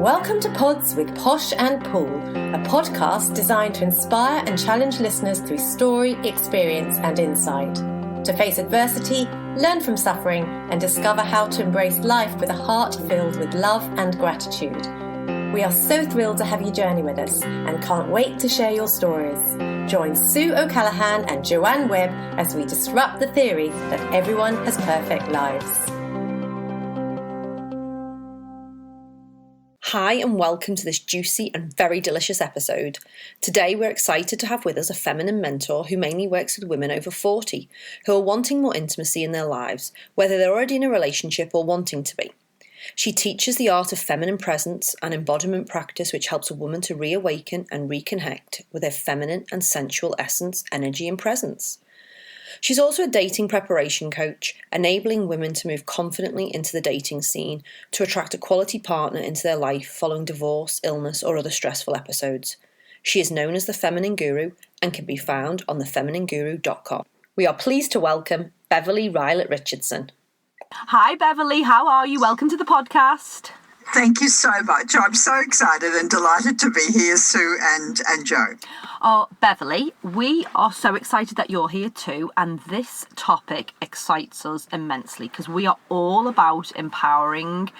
Welcome to Pods with Posh and Paul, a podcast designed to inspire and challenge listeners through story, experience and insight. To face adversity, learn from suffering and discover how to embrace life with a heart filled with love and gratitude. We are so thrilled to have you journey with us and can't wait to share your stories. Join Sue O'Callaghan and Joanne Webb as we disrupt the theory that everyone has perfect lives. Hi and welcome to this juicy and very delicious episode. Today we're excited to have with us a feminine mentor who mainly works with women over 40 who are wanting more intimacy in their lives, whether they're already in a relationship or wanting to be. She teaches the art of feminine presence and embodiment practice which helps a woman to reawaken and reconnect with her feminine and sensual essence, energy and presence. She's also a dating preparation coach, enabling women to move confidently into the dating scene to attract a quality partner into their life following divorce, illness or other stressful episodes. She is known as the Feminine Guru and can be found on thefemininguru.com. We are pleased to welcome Beverley Rilatt-Richardson. Hi Beverley, how are you? Welcome to the podcast. Thank you so much. I'm so excited and delighted to be here, Sue and Joe. Oh, Beverley, we are so excited that you're here too, and this topic excites us immensely because we are all about empowering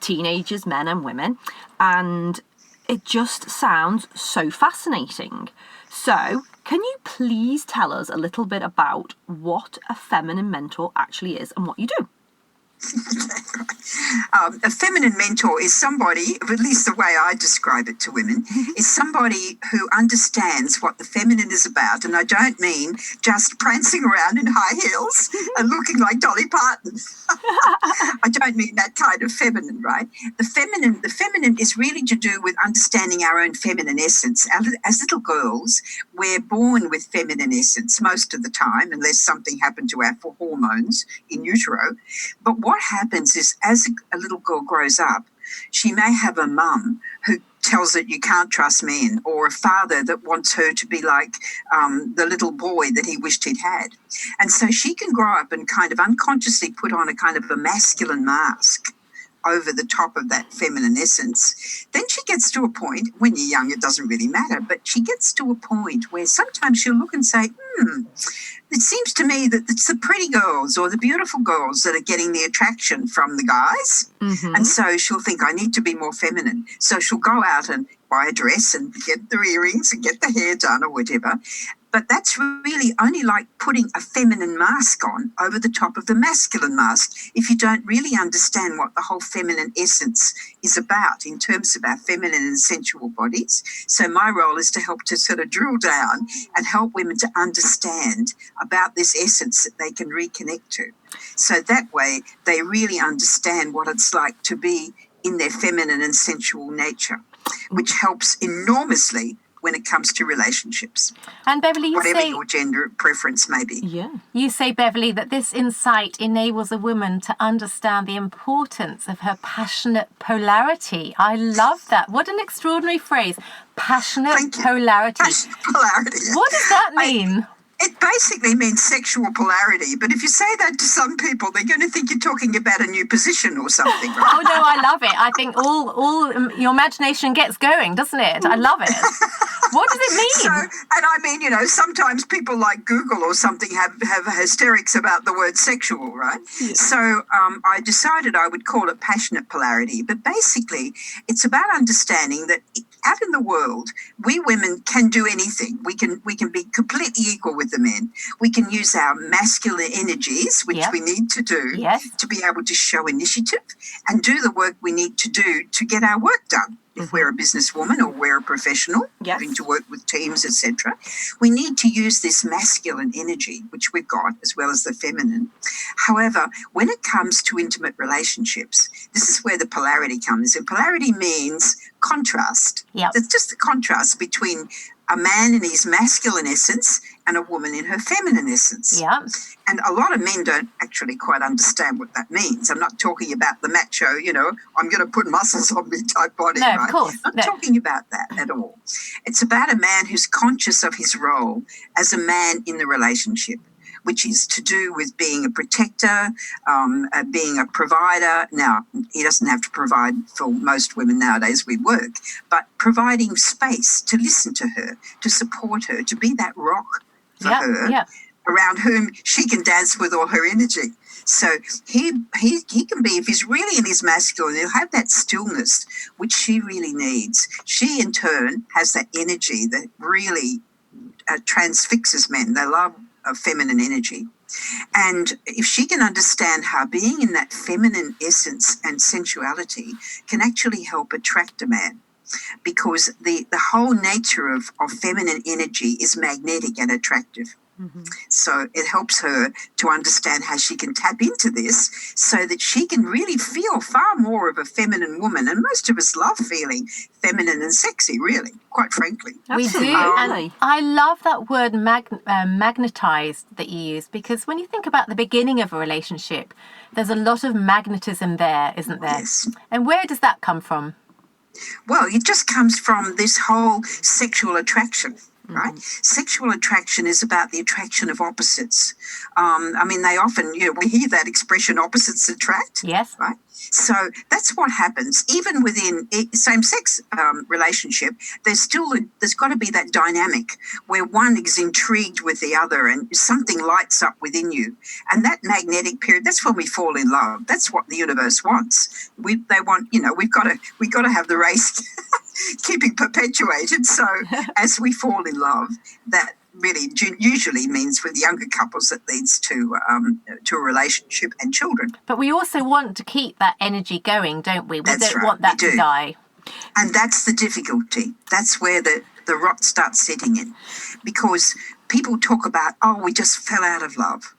teenagers, men and women, and it just sounds so fascinating. So, can you please tell us a little bit about what a feminine mentor actually is and what you do? A feminine mentor is somebody, at least the way I describe it to women, is somebody who understands what the feminine is about. And I don't mean just prancing around in high heels and looking like Dolly Parton. I don't mean that kind of feminine, right? The feminine is really to do with understanding our own feminine essence. As little girls, we're born with feminine essence most of the time, unless something happened to our hormones in utero. But what happens is, as a little girl grows up, she may have a mum who tells her you can't trust men, or a father that wants her to be like the little boy that he wished he'd had. And so she can grow up and kind of unconsciously put on a kind of a masculine mask over the top of that feminine essence. Then she gets to a point, when you're young it doesn't really matter, but she gets to a point where sometimes she'll look and say, it seems to me that it's the pretty girls or the beautiful girls that are getting the attraction from the guys. Mm-hmm. And so she'll think, I need to be more feminine. So she'll go out and buy a dress and get the earrings and get the hair done or whatever. But that's really only like putting a feminine mask on over the top of the masculine mask if you don't really understand what the whole feminine essence is about in terms of our feminine and sensual bodies. So my role is to help to sort of drill down and help women to understand about this essence that they can reconnect to. So that way they really understand what it's like to be in their feminine and sensual nature, which helps enormously when it comes to relationships. And Beverley, whatever your gender preference may be. Yeah. You say, Beverley, that this insight enables a woman to understand the importance of her passionate polarity. I love that. What an extraordinary phrase. Passionate polarity. Passionate polarity. Yeah. What does that mean? It basically means sexual polarity, but if you say that to some people, they're going to think you're talking about a new position or something, right? Oh, no, I love it. I think all your imagination gets going, doesn't it? I love it. What does it mean? So, and I mean, sometimes people like Google or something have hysterics about the word sexual, right? Yeah. So I decided I would call it passionate polarity, but basically it's about understanding that out in the world, we women can do anything. We can be completely equal with the men. We can use our masculine energies, which we need to do, to be able to show initiative and do the work we need to do to get our work done. If we're a businesswoman or we're a professional, having to work with teams, etc., we need to use this masculine energy, which we've got, as well as the feminine. However, when it comes to intimate relationships, this is where the polarity comes in. Polarity means contrast. It's just the contrast between a man in his masculine essence and a woman in her feminine essence. And a lot of men don't actually quite understand what that means. I'm not talking about the macho, I'm going to put muscles on me type body, right? Of course. Not talking about that at all. It's about a man who's conscious of his role as a man in the relationship, which is to do with being a protector, being a provider. Now, he doesn't have to provide for most women nowadays, we work, but providing space to listen to her, to support her, to be that rock for her, around whom she can dance with all her energy. So he can be, if he's really in his masculine, he'll have that stillness, which she really needs. She, in turn, has that energy that really transfixes men. They love feminine energy. And if she can understand how being in that feminine essence and sensuality can actually help attract a man, because the whole nature of feminine energy is magnetic and attractive. Mm-hmm. So it helps her to understand how she can tap into this so that she can really feel far more of a feminine woman. And most of us love feeling feminine and sexy, really, quite frankly. We do. And I love that word magnetized that you use, because when you think about the beginning of a relationship, there's a lot of magnetism there, isn't there? Yes. And where does that come from? Well, it just comes from this whole sexual attraction. Right? Mm-hmm. Sexual attraction is about the attraction of opposites. I mean, they often, we hear that expression, opposites attract. Yes. Right? So that's what happens. Even within same-sex relationship, there's got to be that dynamic where one is intrigued with the other and something lights up within you. And that magnetic period, that's when we fall in love. That's what the universe wants. They want, we've got to have the race keeping perpetuated. So as we fall in love, that really usually means with younger couples that leads to a relationship and children. But we also want to keep that energy going, don't we? We That's don't right. want that to die. And that's the difficulty. That's where the rot starts setting in, because people talk about, we just fell out of love.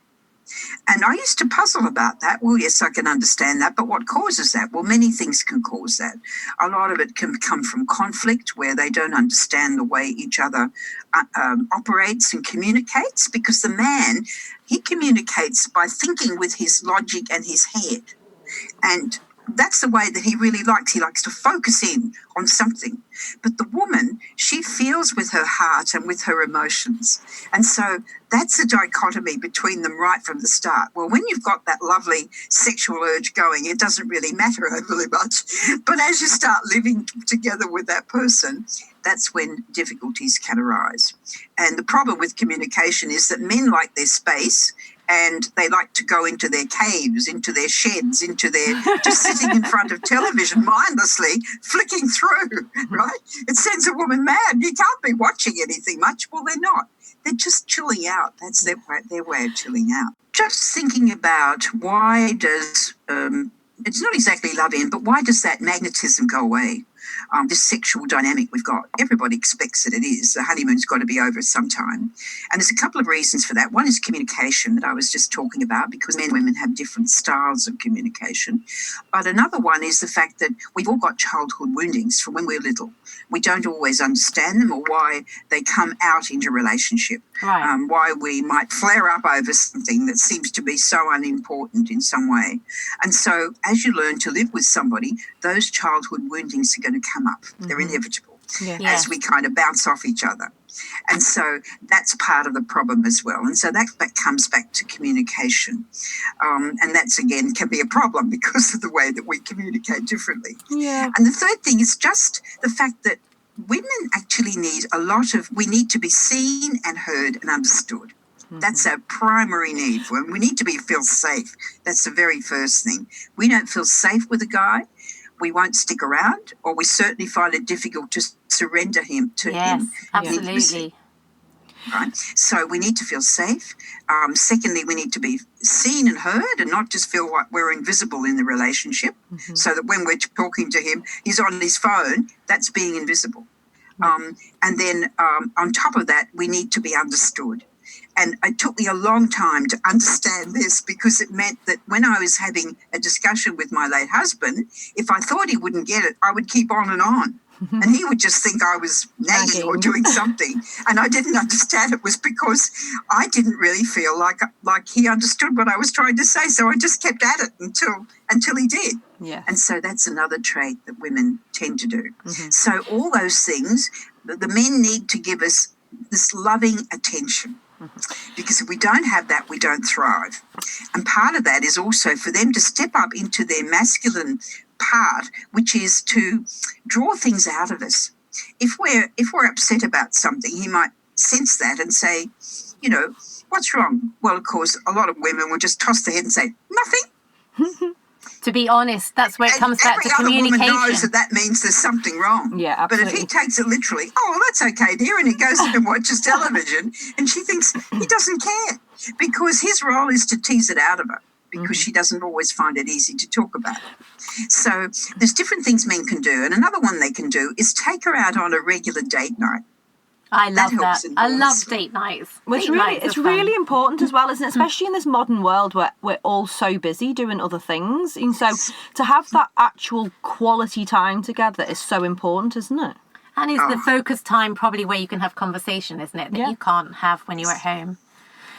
And I used to puzzle about that. Well, yes, I can understand that. But what causes that? Well, many things can cause that. A lot of it can come from conflict, where they don't understand the way each other operates and communicates, because the man, he communicates by thinking with his logic and his head. And that's the way that he really likes. He likes to focus in on something. But the woman, she feels with her heart and with her emotions. And so that's a dichotomy between them right from the start. Well, when you've got that lovely sexual urge going, it doesn't really matter overly much. But as you start living together with that person, that's when difficulties can arise. And the problem with communication is that men like their space, and they like to go into their caves, into their sheds, into their just sitting in front of television mindlessly, flicking through, right? It sends a woman mad. You can't be watching anything much. Well, they're not. They're just chilling out. That's their way of chilling out. Just thinking about why does, it's not exactly love in, but why does that magnetism go away? This sexual dynamic we've got, everybody expects that it is. The honeymoon's got to be over sometime. And there's a couple of reasons for that. One is communication that I was just talking about, because men and women have different styles of communication. But another one is the fact that we've all got childhood woundings from when we're little. We don't always understand them, or why they come out into relationship. Right. Why we might flare up over something that seems to be so unimportant in some way. And so as you learn to live with somebody, those childhood woundings are going to come up. Mm-hmm. They're inevitable as we kind of bounce off each other. And so that's part of the problem as well. And so that comes back to communication. And that's, again, can be a problem because of the way that we communicate differently. Yeah. And the third thing is just the fact that women actually need we need to be seen and heard and understood. Mm-hmm. That's our primary need. We need to feel safe. That's the very first thing. We don't feel safe with a guy, we won't stick around, or we certainly find it difficult to surrender him to him. Absolutely. Right? So we need to feel safe. Secondly, we need to be seen and heard, and not just feel like we're invisible in the relationship. Mm-hmm. So that when we're talking to him, he's on his phone, that's being invisible. Mm-hmm. And then on top of that, we need to be understood. And it took me a long time to understand this, because it meant that when I was having a discussion with my late husband, if I thought he wouldn't get it, I would keep on and on. And he would just think I was nagging or doing something. And I didn't understand it was because I didn't really feel like he understood what I was trying to say. So I just kept at it until he did. Yeah. And so that's another trait that women tend to do. Mm-hmm. So all those things, the men need to give us this loving attention. Because if we don't have that, we don't thrive. And part of that is also for them to step up into their masculine part, which is to draw things out of us. If we're upset about something, he might sense that and say, you know, what's wrong? Well, of course, a lot of women will just toss their head and say, nothing. To be honest, that's where it comes back to communication. Every other woman knows that means there's something wrong. Yeah, absolutely. But if he takes it literally, oh, well, that's okay, dear, and he goes in and watches television, and she thinks he doesn't care because his role is to tease it out of her because she doesn't always find it easy to talk about it. So there's different things men can do, and another one they can do is take her out on a regular date night. I love that. I love date nights. Well, it's really important as well, isn't it? Especially in this modern world where we're all so busy doing other things. And so to have that actual quality time together is so important, isn't it? And it's the focused time probably where you can have conversation, isn't it? That you can't have when you're at home.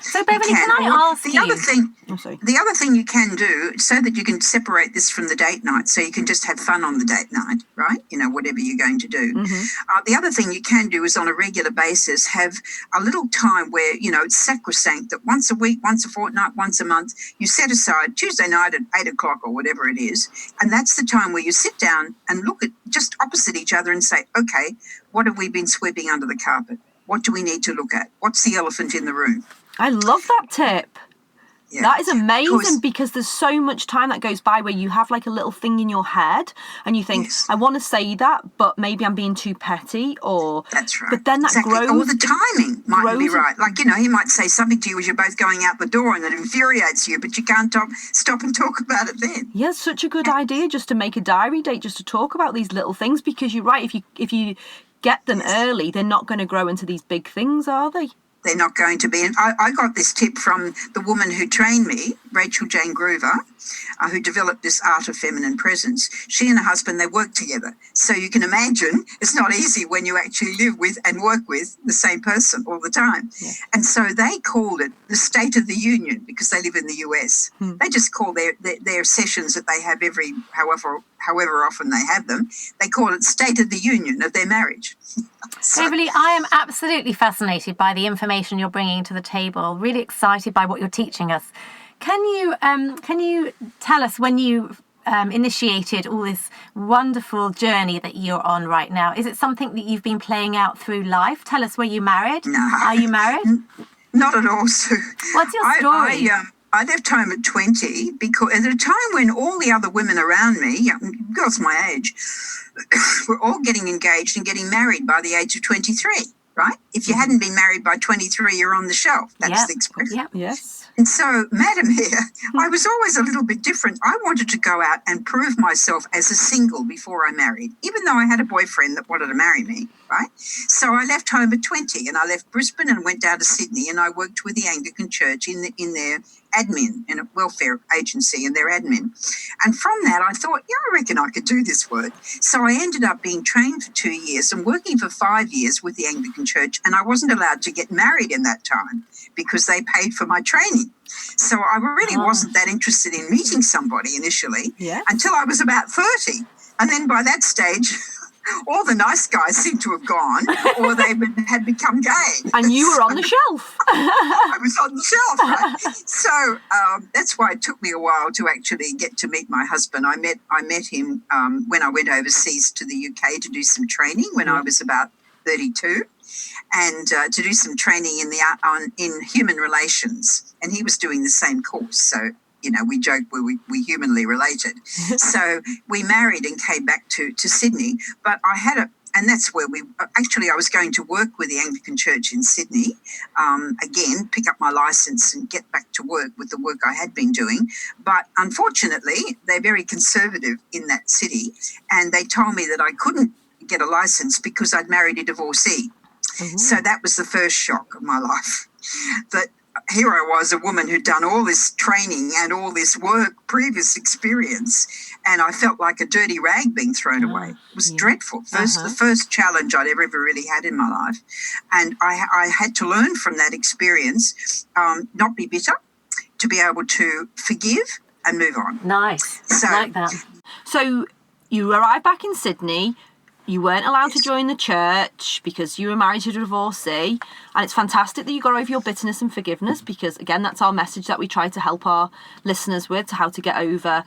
So, Beverley, can I ask you? The other thing you can do, so that you can separate this from the date night, so you can just have fun on the date night, right? You know, whatever you're going to do. The other thing you can do is on a regular basis have a little time where, you know, it's sacrosanct that once a week, once a fortnight, once a month, you set aside Tuesday night at 8 o'clock or whatever it is, and that's the time where you sit down and look at just opposite each other and say, okay, what have we been sweeping under the carpet? What do we need to look at? What's the elephant in the room? I love that tip. Yeah. That is amazing because there's so much time that goes by where you have like a little thing in your head and you think, I want to say that, but maybe I'm being too petty or... That's right. But then that grows... Or the timing might be right. Like, you know, he might say something to you as you're both going out the door and it infuriates you, but you can't stop and talk about it then. Yeah, it's such a good idea just to make a diary date, just to talk about these little things because you're right, if you get them early, they're not going to grow into these big things, are they? They're not going to be. And I got this tip from the woman who trained me, Rachel Jane Groover, who developed this art of feminine presence. She and her husband, they work together. So you can imagine it's not easy when you actually live with and work with the same person all the time. Yeah. And so they called it the State of the Union because they live in the US. They just call their sessions that they have however often they have them, they call it State of the Union of their marriage. Beverley, I am absolutely fascinated by the information you're bringing to the table, really excited by what you're teaching us. Can you tell us when you initiated all this wonderful journey that you're on right now? Is it something that you've been playing out through life? Tell us, were you married? No. Are you married? Not at all, Sue. What's your story? I left home at 20 because at a time when all the other women around me, girls my age, were all getting engaged and getting married by the age of 23, right? If you hadn't been married by 23, you're on the shelf. That's the expression. Yep. Yes. And so, Madam here, I was always a little bit different. I wanted to go out and prove myself as a single before I married, even though I had a boyfriend that wanted to marry me, right? So I left home at 20 and I left Brisbane and went down to Sydney and I worked with the Anglican Church in their admin, in a welfare agency, and their admin. And from that, I thought, I reckon I could do this work. So I ended up being trained for 2 years and working for 5 years with the Anglican Church, and I wasn't allowed to get married in that time because they paid for my training. So I really wasn't that interested in meeting somebody initially until I was about 30. And then by that stage, all the nice guys seemed to have gone or they had become gay. And you were on the shelf. I was on the shelf, right? So that's why it took me a while to actually get to meet my husband. I met him when I went overseas to the UK to do some training when I was about 32 and to do some training in human relations. And he was doing the same course. So, you know, we joked we humanly related. So we married and came back to Sydney. But and that's where I was going to work with the Anglican Church in Sydney, again, pick up my license and get back to work with the work I had been doing. But unfortunately, they're very conservative in that city. And they told me that I couldn't get a license because I'd married a divorcee. Mm-hmm. So that was the first shock of my life. That here I was, a woman who'd done all this training and all this work, previous experience, and I felt like a dirty rag being thrown away. It was dreadful. The first challenge I'd ever really had in my life. And I had to learn from that experience, not be bitter, to be able to forgive and move on. Nice. So, I like that. So you arrived back in Sydney. you weren't allowed to join the church because you were married to a divorcee. And it's fantastic that you got over your bitterness and forgiveness, because, again, that's our message that we try to help our listeners with, to how to get over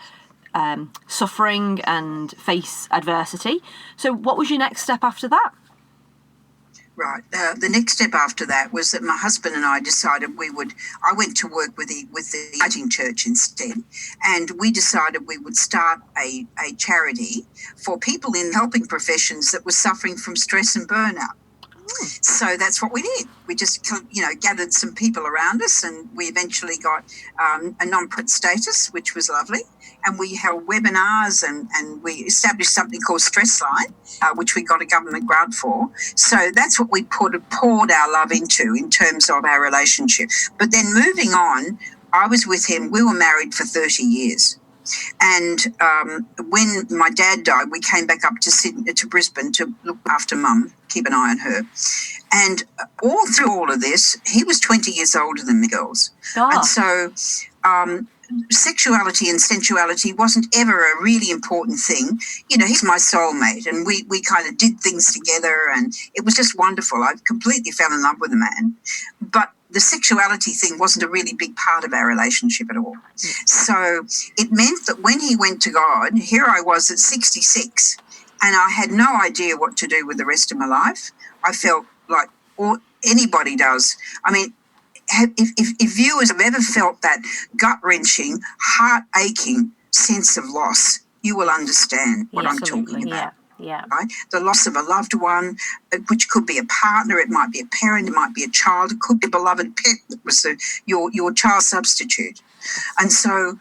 suffering and face adversity. So what was your next step after that? Right. The next step after that was that my husband and I decided I went to work with the Lighting Church instead, and we decided we would start a charity for people in helping professions that were suffering from stress and burnout. So that's what we did. We just, gathered some people around us, and we eventually got a non-profit status, which was lovely. And we held webinars, and we established something called Stress Line, which we got a government grant for. So that's what we poured our love into in terms of our relationship. But then moving on, I was with him. We were married for 30 years. And when my dad died, we came back up to Brisbane to look after Mum, keep an eye on her. And all through all of this, he was 20 years older than the girls. Oh. And so sexuality and sensuality wasn't ever a really important thing. He's my soulmate, and we kind of did things together, and it was just wonderful. I completely fell in love with the man. But the sexuality thing wasn't a really big part of our relationship at all. So it meant that when he went to God, here I was at 66, and I had no idea what to do with the rest of my life. I felt like anybody does. I mean, if viewers have ever felt that gut-wrenching, heart-aching sense of loss, you will understand what I'm talking about. Yeah. Right? The loss of a loved one, which could be a partner, it might be a parent, it might be a child, it could be a beloved pet that was your child substitute. And so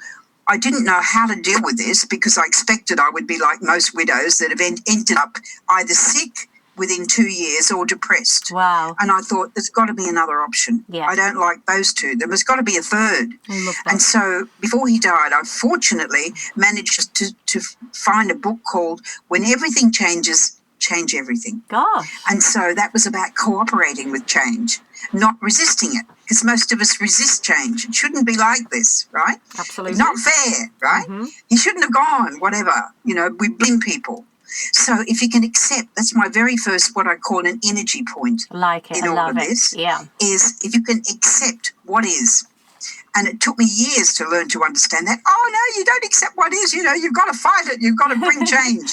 I didn't know how to deal with this, because I expected I would be like most widows that have ended up either sick within 2 years or depressed. Wow. And I thought, there's got to be another option. Yeah. I don't like those two. There's got to be a third. I love that. And so before he died, I fortunately managed to find a book called When Everything Changes, Change Everything. Gosh. And so that was about cooperating with change, not resisting it, because most of us resist change. It shouldn't be like this, right? Absolutely. It's not fair, right? Mm-hmm. He shouldn't have gone, whatever. We blame people. So if you can accept, that's my very first, what I call an energy point. Like it, in I all love of this, it. Yeah. Is if you can accept what is. And it took me years to learn to understand that. Oh, no, you don't accept what is. You've got to fight it. You've got to bring change.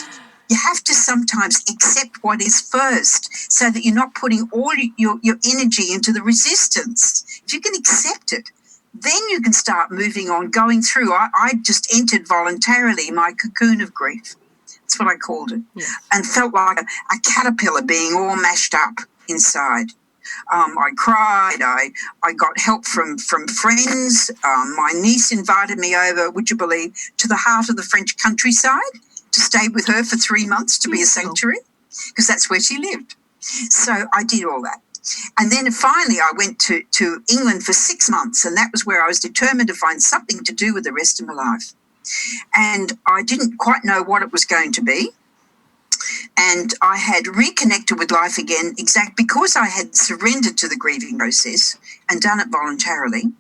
You have to sometimes accept what is first, so that you're not putting all your energy into the resistance. If you can accept it, then you can start moving on, going through. I just entered voluntarily my cocoon of grief. That's what I called it. Yeah. And felt like a caterpillar being all mashed up inside. I cried. I got help from friends. My niece invited me over, would you believe, to the heart of the French countryside to stay with her for 3 months to be a sanctuary, because that's where she lived. So I did all that. And then finally I went to England for 6 months, and that was where I was determined to find something to do with the rest of my life. And I didn't quite know what it was going to be. And I had reconnected with life again, because I had surrendered to the grieving process and done it voluntarily.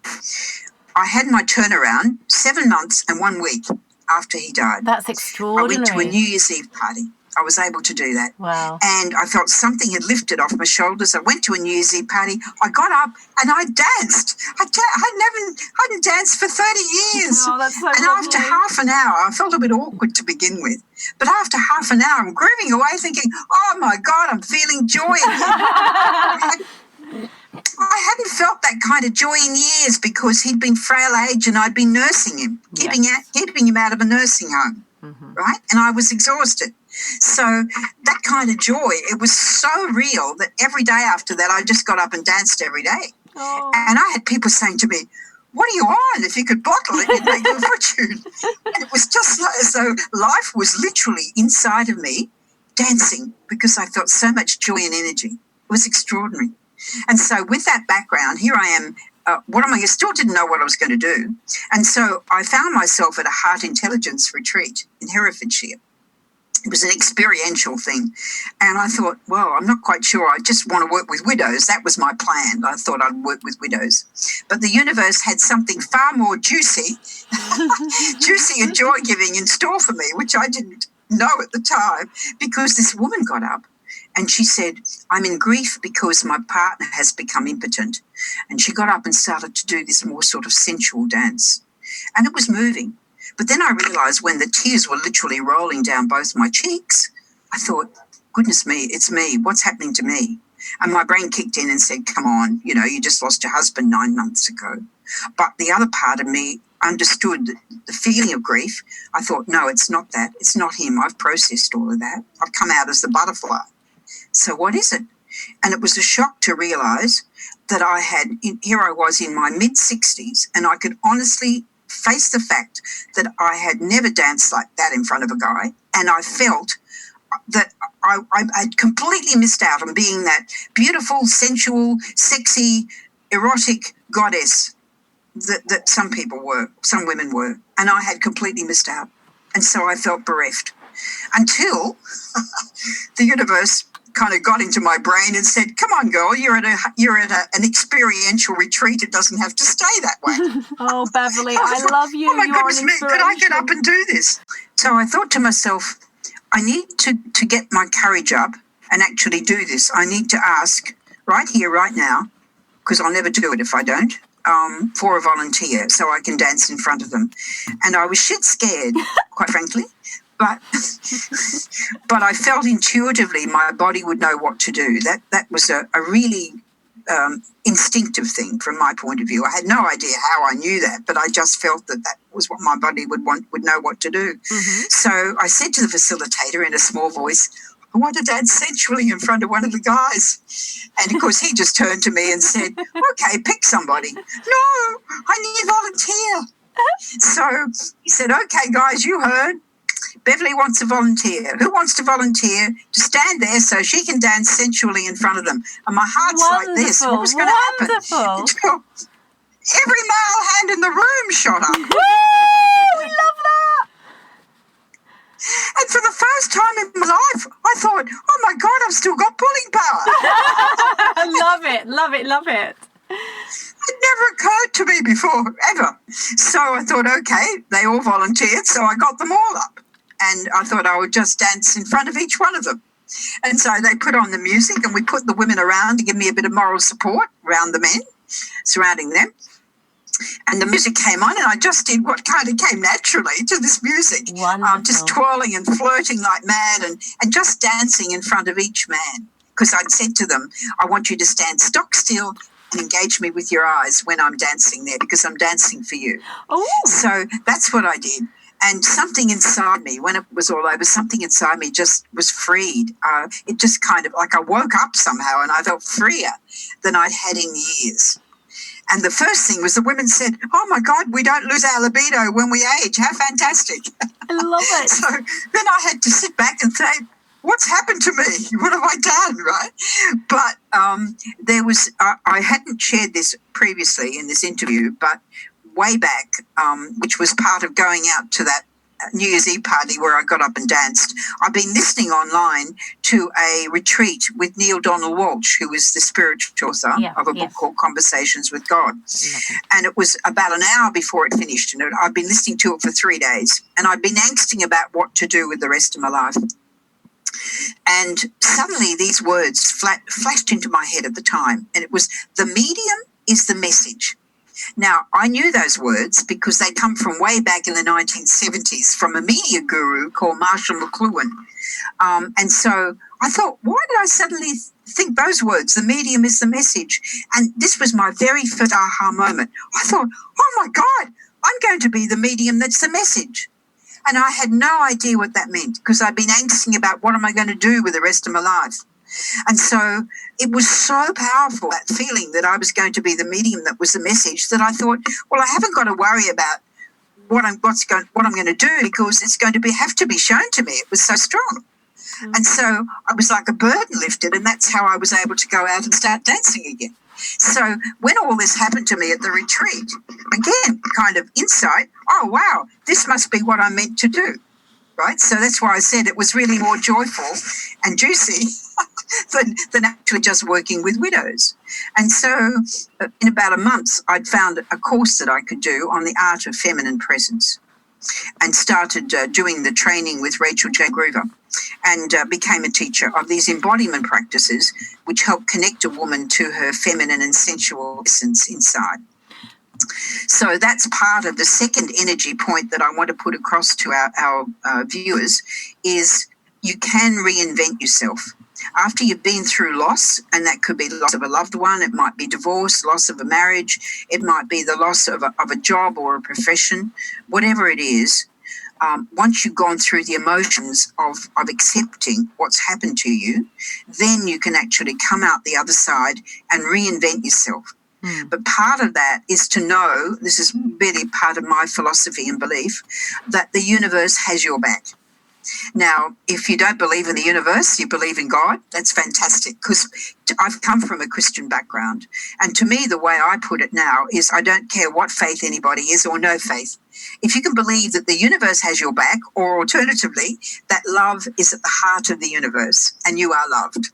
I had my turnaround 7 months and 1 week after he died. That's extraordinary. I went to a New Year's Eve party. I was able to do that. Wow. And I felt something had lifted off my shoulders. I went to a New Year's Eve party. I got up and I danced. I hadn't danced for 30 years. Oh, that's so and lovely. After half an hour, I felt a bit awkward to begin with. But after half an hour, I'm grooving away thinking, oh, my God, I'm feeling joy. I hadn't felt that kind of joy in years, because he'd been frail age and I'd been nursing him, keeping him out of a nursing home, right? And I was exhausted. So that kind of joy, it was so real that every day after that, I just got up and danced every day. Oh. And I had people saying to me, what are you on? If you could bottle it, you'd make a fortune. And it was just like as though life was literally inside of me dancing, because I felt so much joy and energy. It was extraordinary. And so with that background, here I am. I still didn't know what I was going to do. And so I found myself at a heart intelligence retreat in Herefordshire. It was an experiential thing. And I thought, well, I'm not quite sure. I just want to work with widows. That was my plan. I thought I'd work with widows. But the universe had something far more juicy and joy-giving in store for me, which I didn't know at the time, because this woman got up and she said, I'm in grief because my partner has become impotent. And she got up and started to do this more sort of sensual dance. And it was moving. But then I realised when the tears were literally rolling down both my cheeks, I thought, goodness me, it's me. What's happening to me? And my brain kicked in and said, come on, you just lost your husband 9 months ago. But the other part of me understood the feeling of grief. I thought, no, it's not that. It's not him. I've processed all of that. I've come out as the butterfly. So what is it? And it was a shock to realise that here I was in my mid-60s, and I could honestly face the fact that I had never danced like that in front of a guy, and I felt that I had completely missed out on being that beautiful, sensual, sexy, erotic goddess that some women were, and I had completely missed out. And so I felt bereft until the universe kind of got into my brain and said, come on, girl, you're at an experiential retreat. It doesn't have to stay that way. Oh, Beverley, I love you. Oh, my goodness me, could I get up and do this? So I thought to myself, I need to get my courage up and actually do this. I need to ask right here, right now, because I'll never do it if I don't, for a volunteer so I can dance in front of them. And I was shit scared, quite frankly. But I felt intuitively my body would know what to do. That was a really instinctive thing from my point of view. I had no idea how I knew that, but I just felt that was what my body would know what to do. Mm-hmm. So I said to the facilitator in a small voice, I want to dance sensually in front of one of the guys. And, of course, he just turned to me and said, okay, pick somebody. No, I need a volunteer. So he said, okay, guys, you heard. Beverley wants a volunteer. Who wants to volunteer to stand there so she can dance sensually in front of them? And my heart's like this. What was going to happen? Until every male hand in the room shot up. Woo! We love that. And for the first time in my life, I thought, oh, my God, I've still got pulling power. Love it, love it, love it. It never occurred to me before, ever. So I thought, okay, they all volunteered, so I got them all up. And I thought I would just dance in front of each one of them. And so they put on the music, and we put the women around to give me a bit of moral support around the men, surrounding them. And the music came on, and I just did what kind of came naturally to this music. Just twirling and flirting like mad and just dancing in front of each man. Because I'd said to them, I want you to stand stock still and engage me with your eyes when I'm dancing there, because I'm dancing for you. Oh. So that's what I did. And something inside me, when it was all over, something inside me just was freed. It just kind of like I woke up somehow, and I felt freer than I'd had in years. And the first thing was the women said, oh, my God, we don't lose our libido when we age. How fantastic. I love it. So then I had to sit back and say, what's happened to me? What have I done, right? But there was, I hadn't shared this previously in this interview, but way back, which was part of going out to that New Year's Eve party where I got up and danced, I've been listening online to a retreat with Neale Donald Walsh, who is the spiritual author of a book called Conversations with God. And it was about an hour before it finished, and I've been listening to it for 3 days, and I've been angsting about what to do with the rest of my life. And suddenly these words flashed into my head at the time, and it was, the medium is the message. Now, I knew those words because they come from way back in the 1970s from a media guru called Marshall McLuhan. And so I thought, why did I suddenly think those words, the medium is the message? And this was my very first aha moment. I thought, oh, my God, I'm going to be the medium that's the message. And I had no idea what that meant because I'd been angsting about what am I going to do with the rest of my life. And so it was so powerful, that feeling that I was going to be the medium that was the message, that I thought, well, I haven't got to worry about what I'm going to do because it's going to have to be shown to me. It was so strong. Mm-hmm. And so I was like a burden lifted, and that's how I was able to go out and start dancing again. So when all this happened to me at the retreat, again, kind of insight, oh, wow, this must be what I'm meant to do. Right, so that's why I said it was really more joyful and juicy than actually just working with widows. And so in about a month, I'd found a course that I could do on the art of feminine presence. and started doing the training with Rachel J. Groover, and became a teacher of these embodiment practices which help connect a woman to her feminine and sensual essence inside. So that's part of the second energy point that I want to put across to our viewers is you can reinvent yourself. After you've been through loss, and that could be the loss of a loved one, it might be divorce, loss of a marriage, it might be the loss of a job or a profession, whatever it is, once you've gone through the emotions of accepting what's happened to you, then you can actually come out the other side and reinvent yourself. But part of that is to know, this is really part of my philosophy and belief, that the universe has your back. Now, if you don't believe in the universe, you believe in God, that's fantastic, because I've come from a Christian background. And to me, the way I put it now is I don't care what faith anybody is or no faith. If you can believe that the universe has your back, or alternatively, that love is at the heart of the universe and you are loved,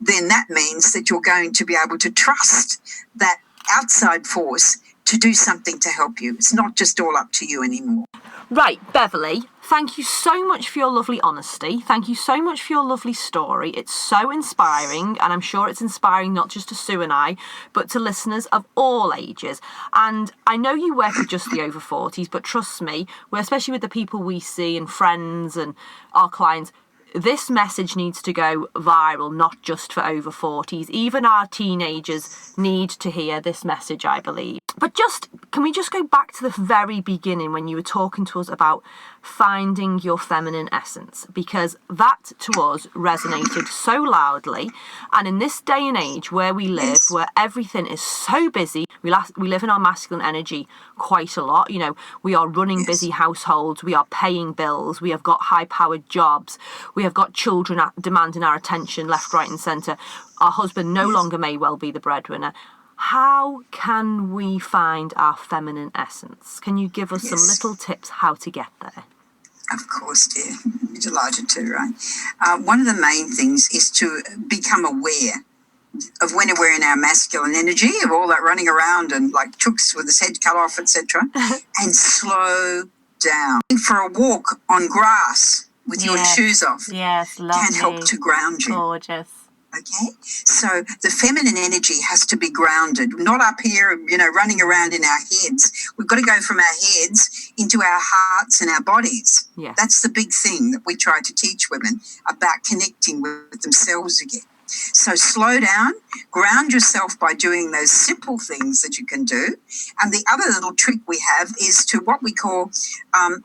then that means that you're going to be able to trust that outside force to do something to help you. It's not just all up to you anymore. Right, Beverley, thank you so much for your lovely honesty. Thank you so much for your lovely story. It's so inspiring, and I'm sure it's inspiring not just to Sue and I, but to listeners of all ages. And I know you work with just the over 40s, but trust me, especially with the people we see and friends and our clients, this message needs to go viral, not just for over 40s. Even our teenagers need to hear this message, I believe. But can we just go back to the very beginning when you were talking to us about finding your feminine essence? Because that, to us, resonated so loudly. And in this day and age where we live, where everything is so busy, we live in our masculine energy quite a lot. You know, we are running busy households, we are paying bills, we have got high-powered jobs, we have got children demanding our attention left, right and centre. Our husband no longer may well be the breadwinner. How can we find our feminine essence? Can you give us some little tips how to get there? Of course, dear. I'm delighted to, right? One of the main things is to become aware of when we're in our masculine energy, of all that running around and like chooks with his head cut off, etc., and slow down. For a walk on grass with your shoes off can help to ground you. Gorgeous. Okay, so the feminine energy has to be grounded, not up here, running around in our heads. We've got to go from our heads into our hearts and our bodies. Yeah. That's the big thing that we try to teach women about connecting with themselves again. So slow down, ground yourself by doing those simple things that you can do. And the other little trick we have is to what we call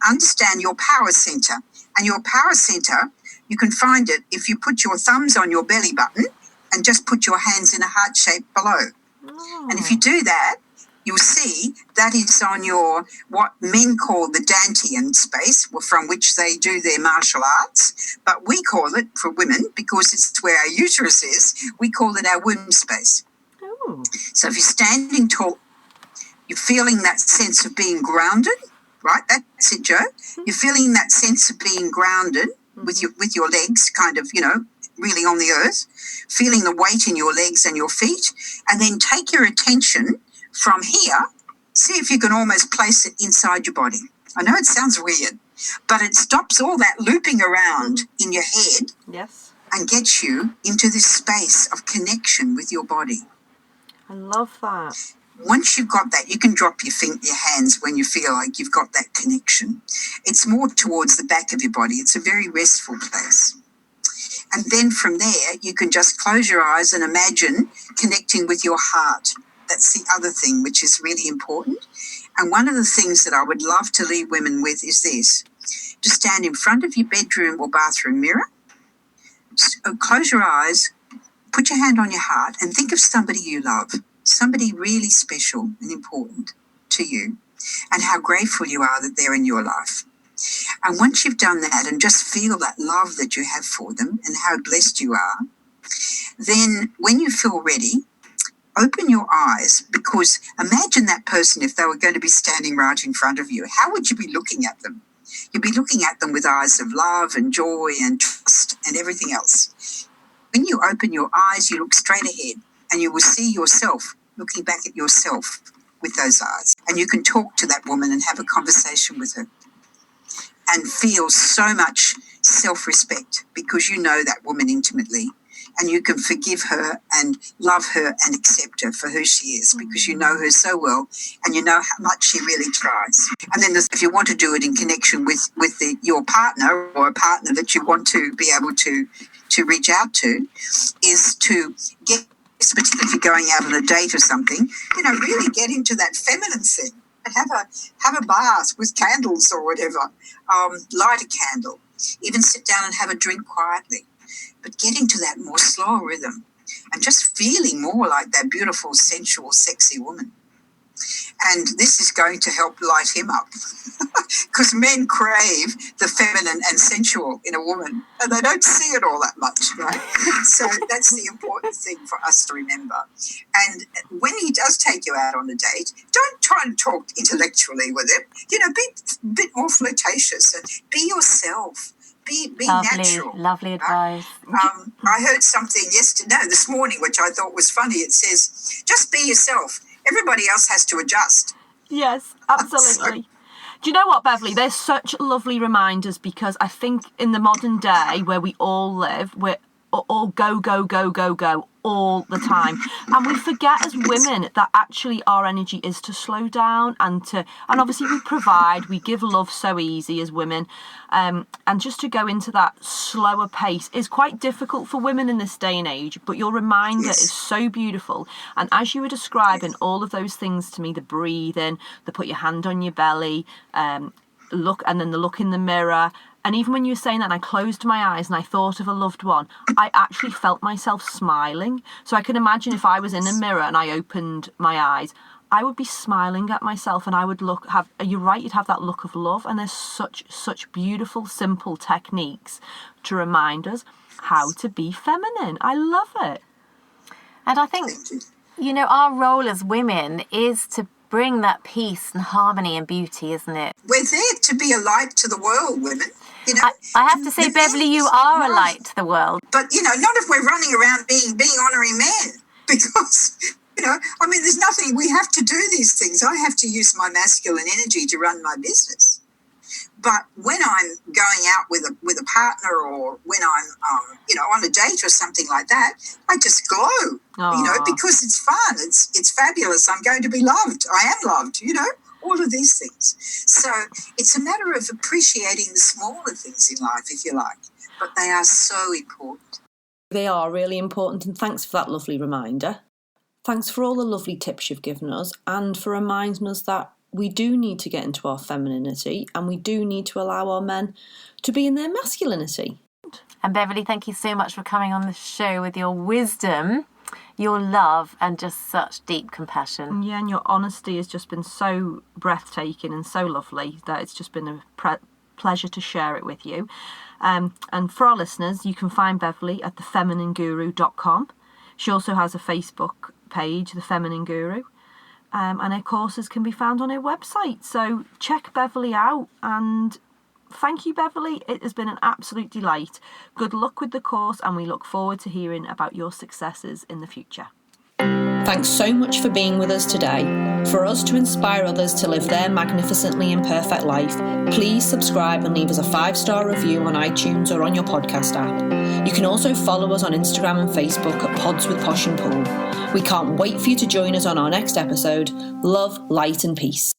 understand your power center. And your power center, you can find it if you put your thumbs on your belly button and just put your hands in a heart shape below. Oh. And if you do that, you'll see that is on your, what men call the Dantian space, from which they do their martial arts. But we call it, for women, because it's where our uterus is, we call it our womb space. Oh. So if you're standing tall, you're feeling that sense of being grounded, right? That's it, Joe. You're feeling that sense of being grounded with your legs kind of, really on the earth, feeling the weight in your legs and your feet, and then take your attention from here, see if you can almost place it inside your body. I know it sounds weird, but it stops all that looping around in your head and gets you into this space of connection with your body. I love that. Once you've got that, you can drop your hands when you feel like you've got that connection. It's more towards the back of your body. It's a very restful place. And then from there, you can just close your eyes and imagine connecting with your heart. That's the other thing, which is really important. And one of the things that I would love to leave women with is this. Just stand in front of your bedroom or bathroom mirror, close your eyes, put your hand on your heart and think of somebody you love. Somebody really special and important to you, and how grateful you are that they're in your life. And once you've done that and just feel that love that you have for them and how blessed you are, then when you feel ready, open your eyes, because imagine that person if they were going to be standing right in front of you. How would you be looking at them? You'd be looking at them with eyes of love and joy and trust and everything else. When you open your eyes, you look straight ahead, and you will see yourself looking back at yourself with those eyes. And you can talk to that woman and have a conversation with her. and feel so much self-respect because you know that woman intimately, and you can forgive her and love her and accept her for who she is because you know her so well and you know how much she really tries. And then if you want to do it in connection with your partner or a partner that you want to be able to reach out to, is to get, particularly if you're going out on a date or something, really get into that feminine thing and have a bath with candles or whatever, light a candle, even sit down and have a drink quietly. But getting to that more slow rhythm and just feeling more like that beautiful, sensual, sexy woman. And this is going to help light him up because men crave the feminine and sensual in a woman and they don't see it all that much, right? So that's the important thing for us to remember. And when he does take you out on a date, don't try and talk intellectually with him. Be a bit more flirtatious and be yourself. Be natural. Lovely advice. I heard something this morning, which I thought was funny. It says, just be yourself. Everybody else has to adjust. Yes, absolutely. Do you know what, Beverley? There's such lovely reminders because I think in the modern day where we all live, we're all go all the time. And we forget as women that actually our energy is to slow down and obviously we give love so easy as women. And just to go into that slower pace is quite difficult for women in this day and age. But your reminder is so beautiful. And as you were describing all of those things to me, the breathing, the put your hand on your belly, look, and then the look in the mirror. And even when you were saying that and I closed my eyes and I thought of a loved one, I actually felt myself smiling. So I can imagine if I was in a mirror and I opened my eyes, I would be smiling at myself and I would you're right, you'd have that look of love. And there's such beautiful, simple techniques to remind us how to be feminine. I love it. And I think, our role as women is to bring that peace and harmony and beauty, isn't it? We're there to be a light to the world, women. I have to say, Beverley, you are a light to the world. But, not if we're running around being honouring men. Because, there's nothing, we have to do these things. I have to use my masculine energy to run my business. But when I'm going out with a partner or when I'm, on a date or something like that, I just glow, because it's fun. It's fabulous. I'm going to be loved. I am loved, all of these things. So it's a matter of appreciating the smaller things in life, if you like, but they are so important. They are really important, and thanks for that lovely reminder. Thanks for all the lovely tips you've given us and for reminding us that we do need to get into our femininity and we do need to allow our men to be in their masculinity. And Beverley, thank you so much for coming on the show with your wisdom, your love and just such deep compassion. Yeah, and your honesty has just been so breathtaking and so lovely that it's just been a pleasure to share it with you. And for our listeners, you can find Beverley at thefeminineguru.com. She also has a Facebook page, The Feminine Guru. And her courses can be found on her website. So check Beverley out. And thank you, Beverley. It has been an absolute delight. Good luck with the course, and we look forward to hearing about your successes in the future. Thanks so much for being with us today. For us to inspire others to live their magnificently imperfect life, please subscribe and leave us a 5-star review on iTunes or on your podcast app. You can also follow us on Instagram and Facebook at Pods with Posh and Pool. We can't wait for you to join us on our next episode. Love, light and peace.